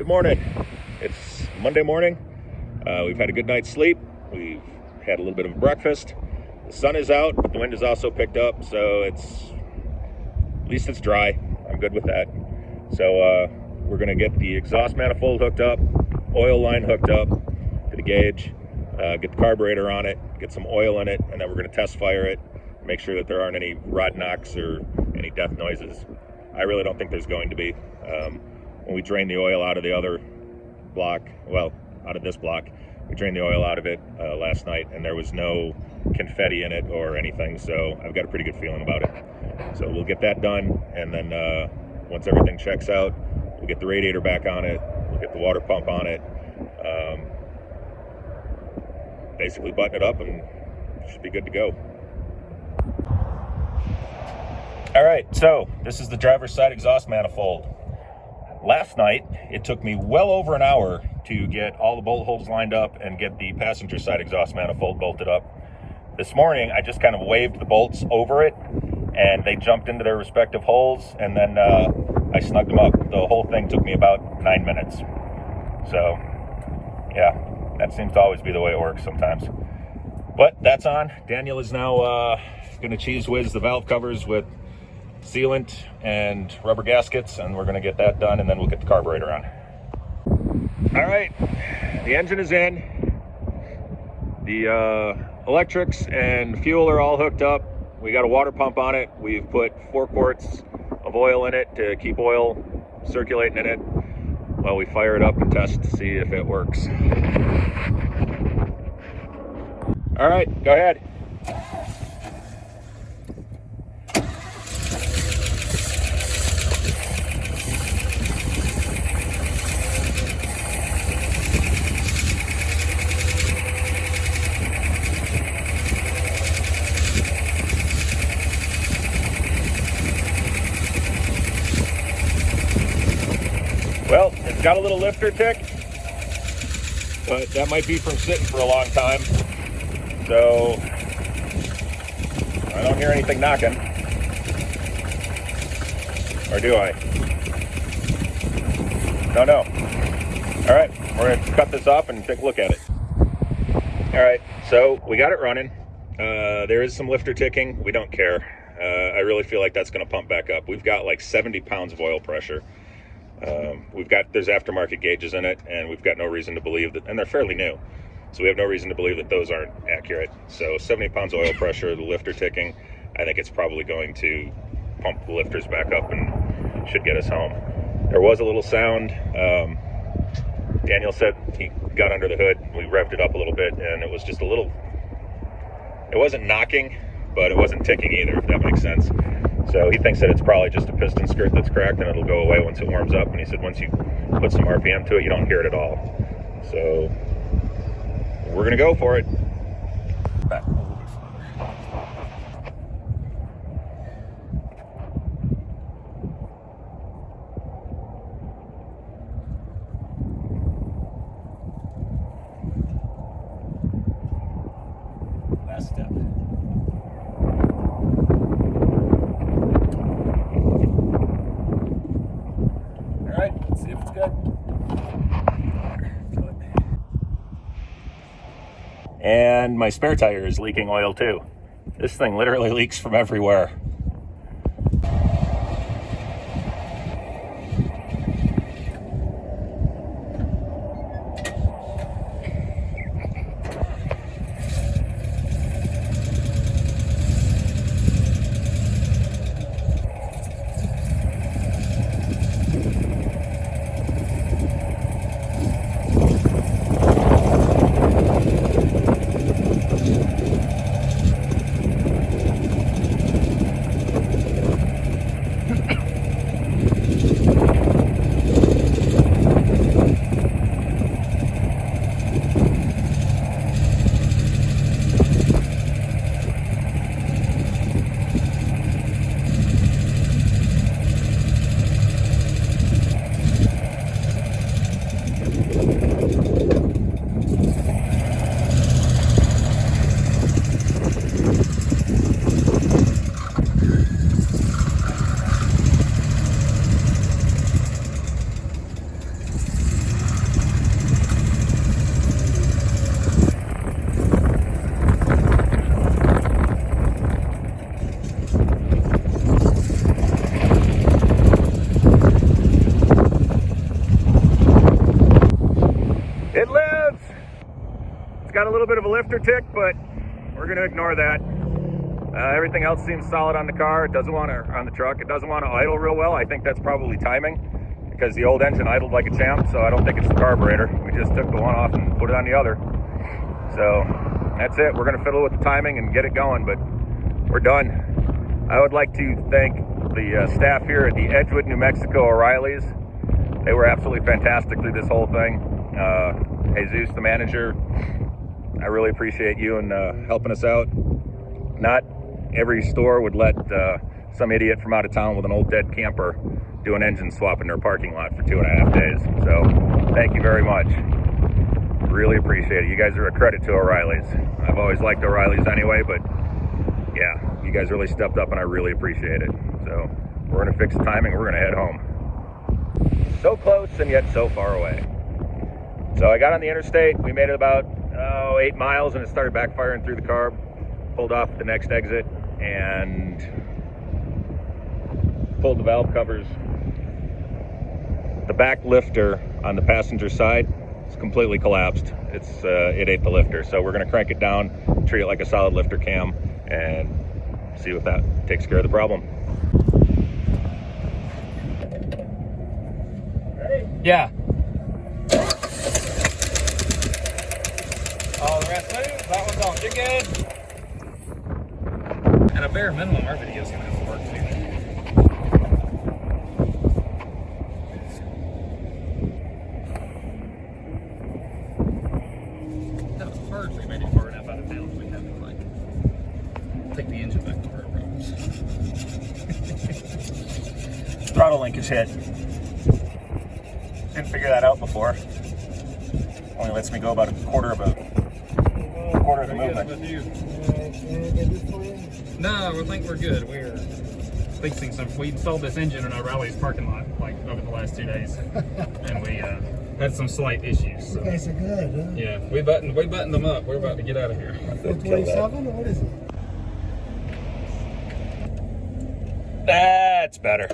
Good morning. It's Monday morning. We've had a good night's sleep. We've had a little bit of breakfast. The sun is out, but the wind is also picked up, so at least it's dry. I'm good with that. So we're going to get the exhaust manifold hooked up, oil line hooked up to the gauge, get the carburetor on it, get some oil in it, and then we're going to test fire it, make sure that there aren't any rod knocks or any death noises. I really don't think there's going to be. When we drained the oil out of the other block, well, out of this block, we drained the oil out of it last night, and there was no confetti in it or anything, so I've got a pretty good feeling about it. So we'll get that done, and then once everything checks out, we'll get the radiator back on it, we'll get the water pump on it, basically button it up, and it should be good to go. All right, so this is the driver's side exhaust manifold. Last night, it took me well over an hour to get all the bolt holes lined up and get the passenger side exhaust manifold bolted up. This morning, I just kind of waved the bolts over it, and they jumped into their respective holes, and then I snugged them up. The whole thing took me about 9 minutes. So, yeah, that seems to always be the way it works sometimes. But that's on. Daniel is now going to cheese whiz the valve covers with sealant and rubber gaskets, and we're going to get that done, and then we'll get the carburetor on. All right, the engine is in. The electrics and fuel are all hooked up. We got a water pump on it. We've put 4 quarts of oil in it to keep oil circulating in it while we fire it up and test to see if it works. All right, go ahead. Well, it's got a little lifter tick, but that might be from sitting for a long time. So I don't hear anything knocking. Or do I? No. All right, we're going to cut this off and take a look at it. All right, so we got it running. There is some lifter ticking. We don't care. I really feel like that's going to pump back up. We've got like 70 pounds of oil pressure. There's aftermarket gauges in it, and we've got no reason to believe that, and they're fairly new, so we have no reason to believe that those aren't accurate. So 70 pounds of oil pressure, the lifter ticking, I think it's probably going to pump the lifters back up and should get us home. There was a little sound. Daniel said he got under the hood, we revved it up a little bit, and it was just a little, it wasn't knocking, but it wasn't ticking either, if that makes sense. So he thinks that it's probably just a piston skirt that's cracked, and it'll go away once it warms up. And he said once you put some RPM to it, you don't hear it at all. So we're going to go for it. Back. Last step. See if it's good. And my spare tire is leaking oil too. This thing literally leaks from everywhere. little bit of a lifter tick, but we're going to ignore that. Everything else seems solid on the car. It doesn't want to, on the truck. It doesn't want to idle real well. I think that's probably timing, because the old engine idled like a champ, so I don't think it's the carburetor. We just took the one off and put it on the other. So that's it. We're going to fiddle with the timing and get it going, but we're done. I would like to thank the staff here at the Edgewood, New Mexico O'Reilly's. They were absolutely fantastic through this whole thing. Jesus, the manager, I really appreciate you and helping us out. Not every store would let some idiot from out of town with an old dead camper do an engine swap in their parking lot for 2.5 days. So thank you very much. Really appreciate it. You guys are a credit to O'Reilly's. I've always liked O'Reilly's anyway, but yeah, you guys really stepped up and I really appreciate it. So we're gonna fix the timing and we're gonna head home. So close and yet so far away. So I got on the interstate. We made it about 8 miles and it started backfiring through the carb. Pulled off at the next exit and pulled the valve covers. The back lifter on the passenger side is completely collapsed. It ate the lifter. So we're gonna crank it down, treat it like a solid lifter cam, and see if that takes care of the problem. Ready? Yeah. All the rest moves, that one don't. You're good. At a bare minimum, our video's gonna have to work too. That was hard. We made it far enough out of town so we had to like take the engine back to where it was. Throttle link is hit. Didn't figure that out before. Only lets me go about a quarter of the movement. No, we think we're good. We're fixing some. We installed this engine in O'Reilly's parking lot like over the last 2 days, and we had some slight issues. So. You guys are good, huh? Yeah, we buttoned them up. We're about to get out of here. 427 or what is it? That's better.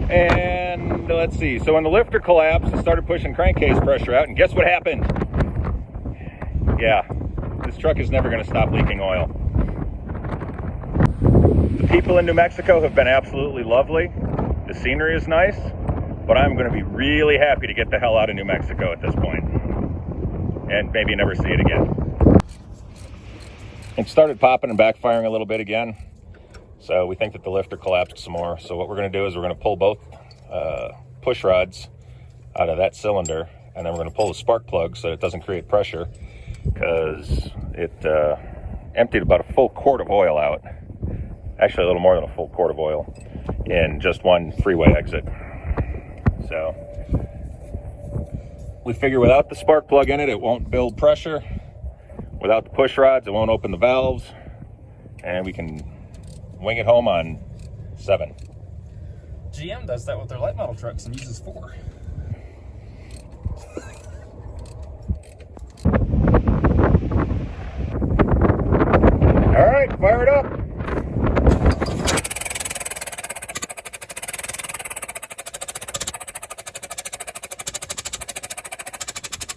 And let's see. So when the lifter collapsed, it started pushing crankcase pressure out, and guess what happened? Yeah, this truck is never going to stop leaking oil. The people in New Mexico have been absolutely lovely. The scenery is nice, but I'm going to be really happy to get the hell out of New Mexico at this point, and maybe never see it again. It started popping and backfiring a little bit again. So we think that the lifter collapsed some more. So what we're going to do is we're going to pull both push rods out of that cylinder, and then we're going to pull the spark plug so it doesn't create pressure, because it emptied about a full quart of oil out. Actually, a little more than a full quart of oil in just one freeway exit. So we figure without the spark plug in it, it won't build pressure. Without the push rods, it won't open the valves, and we can wing it home on 7. GM does that with their late model trucks and uses 4. All right, fire it up.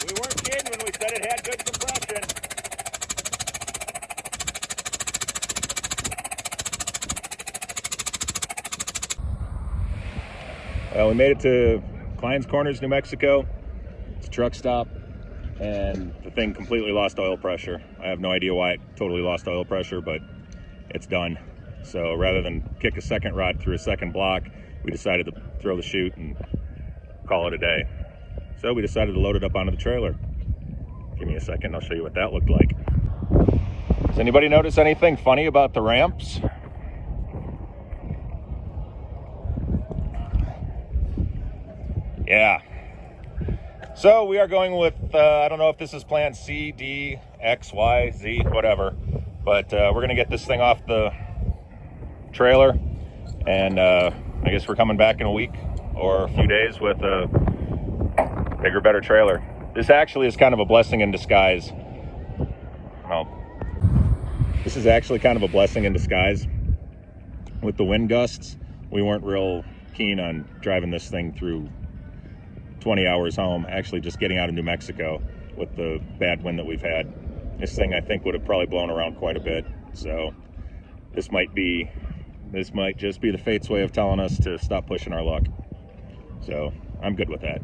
We weren't kidding when we said it had good compression. We made it to Klein's Corners, New Mexico. It's a truck stop, and the thing completely lost oil pressure. I have no idea why it totally lost oil pressure, but it's done. So rather than kick a second rod through a second block, we decided to throw the chute and call it a day. So we decided to load it up onto the trailer. Give me a second, I'll show you what that looked like. Does anybody notice anything funny about the ramps? Yeah. So we are going with, I don't know if this is plan C, D, X, Y, Z, whatever. But we're going to get this thing off the trailer. And I guess we're coming back in a week or a few days with a bigger, better trailer. This actually is kind of a blessing in disguise. Well, this is actually kind of a blessing in disguise. With the wind gusts, we weren't real keen on driving this thing through 20 hours home, actually just getting out of New Mexico with the bad wind that we've had. This thing, I think, would have probably blown around quite a bit. So this might just be the fate's way of telling us to stop pushing our luck. So I'm good with that.